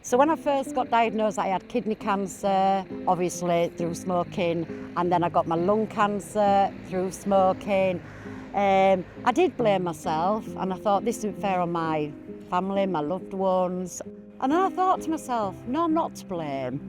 So when I first got diagnosed, I had kidney cancer, obviously through smoking, and then I got my lung cancer through smoking. I did blame myself, and I thought this isn't fair on my family, my loved ones. And then I thought to myself, no, I'm not to blame,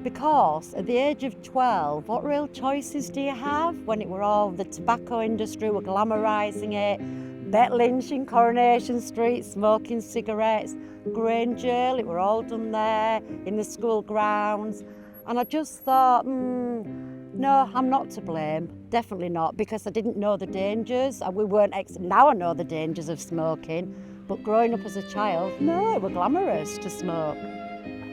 because at the age of 12, what real choices do you have when it were all the tobacco industry were glamorising it, Bet Lynch in Coronation Street, smoking cigarettes, Grange Ale, it were all done there in the school grounds. And I just thought, no, I'm not to blame, definitely not, because I didn't know the dangers, and we weren't, now I know the dangers of smoking, but growing up as a child, no, it was glamorous to smoke.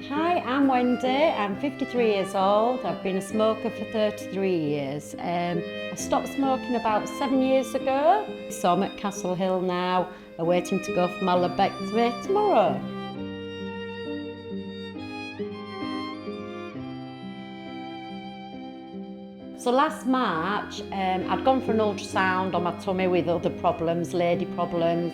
Hi, I'm Wendy, I'm 53 years old, I've been a smoker for 33 years. I stopped smoking about 7 years ago, so I'm at Castle Hill now, waiting to go for my lobectomy tomorrow. So last March, I'd gone for an ultrasound on my tummy with other problems, lady problems,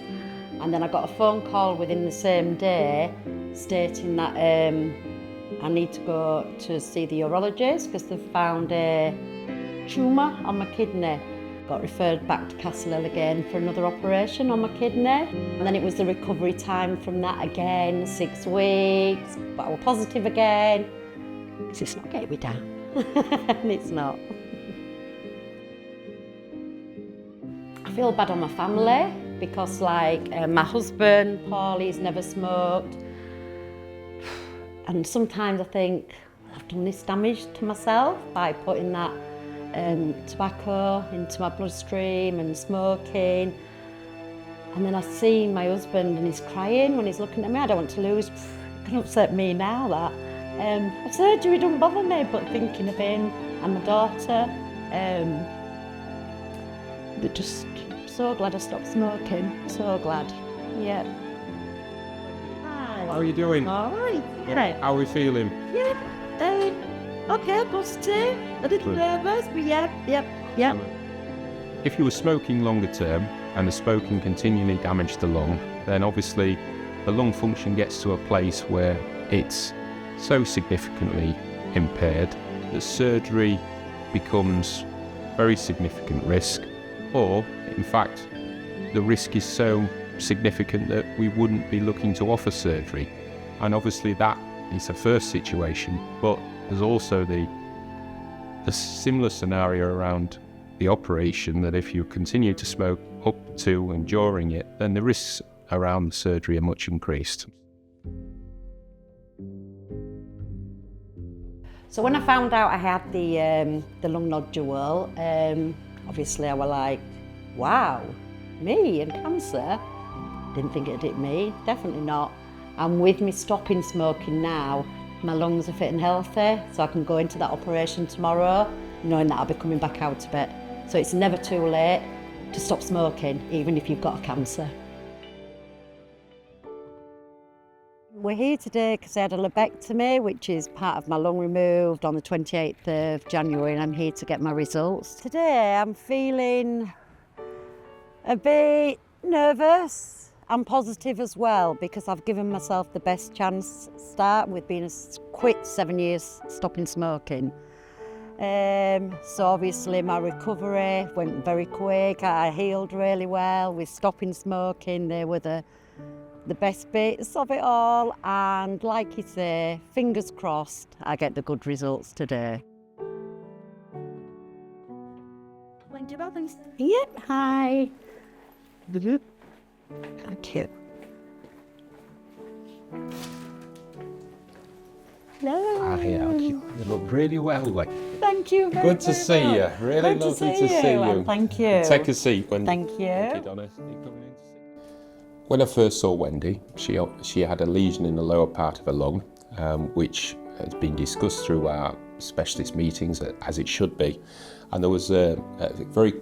and then I got a phone call within the same day stating that I need to go to see the urologist because they've found a tumour on my kidney. Got referred back to Castle Hill again for another operation on my kidney. And then it was the recovery time from that again, 6 weeks, but I was positive again. Because it's not getting me down. And it's not. I feel bad on my family because my husband, Paul, he's never smoked. And sometimes I think I've done this damage to myself by putting that tobacco into my bloodstream and smoking. And then I see my husband and he's crying when he's looking at me. I don't want to lose. It can upset me now that. Surgery don't bother me, but thinking of him and my daughter, they're just so glad I stopped smoking. So glad. Yeah. How are you doing? All right. Yeah. How are we feeling? Yeah. Okay, positive. A little nervous, but yeah. If you were smoking longer term and the smoking continually damaged the lung, then obviously the lung function gets to a place where it's so significantly impaired that surgery becomes very significant risk, or in fact the risk is so significant that we wouldn't be looking to offer surgery. And obviously that is the first situation, but there's also the similar scenario around the operation, that if you continue to smoke up to and during it, then the risks around the surgery are much increased. So when I found out I had the lung nodule, obviously I was like, wow, me and cancer? Didn't think it'd hit me, definitely not. And with me stopping smoking now, my lungs are fit and healthy, so I can go into that operation tomorrow, knowing that I'll be coming back out of it. So it's never too late to stop smoking, even if you've got a cancer. We're here today because I had a lobectomy, which is part of my lung removed, on the 28th of January, and I'm here to get my results. Today I'm feeling a bit nervous. I'm positive as well because I've given myself the best chance start with being quit 7 years stopping smoking. So obviously my recovery went very quick. I healed really well with stopping smoking. They were the best bits of it all, and like you say, fingers crossed I get the good results today. Wendy Robbins. Yep, hi. Thank you. Hello. You look really well, like. Thank you very, Good to very see much. you. Really Good lovely to see you. you. Thank you. Take a seat, Wendy. Thank you. Thank you, Donna. When I first saw Wendy, she had a lesion in the lower part of her lung, which has been discussed through our specialist meetings, as it should be. And there was a very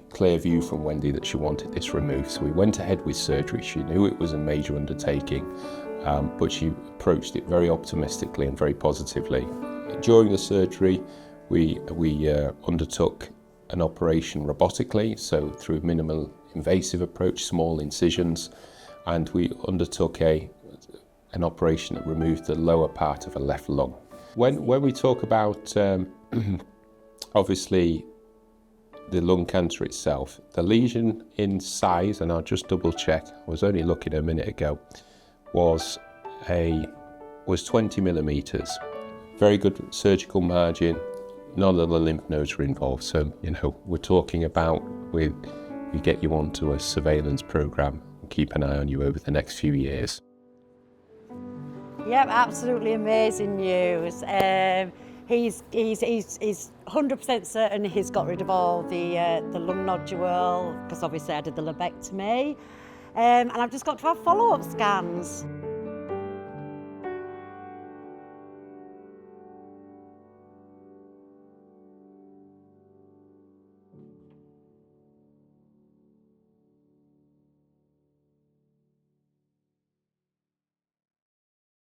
clear view from Wendy that she wanted this removed. So we went ahead with surgery. She knew it was a major undertaking, but she approached it very optimistically and very positively. During the surgery, we undertook an operation robotically, so through minimal invasive approach, small incisions, and we undertook a an operation that removed the lower part of a left lung. When we talk about obviously the lung cancer itself, the lesion in size, and I'll just double check, I was only looking a minute ago, was 20 millimeters. Very good surgical margin, none of the lymph nodes were involved. So, we're talking about we get you onto a surveillance program and keep an eye on you over the next few years. Yep, absolutely amazing news. He's 100% certain he's got rid of all the lung nodule, because obviously I did the lobectomy, and I've just got to have follow-up scans.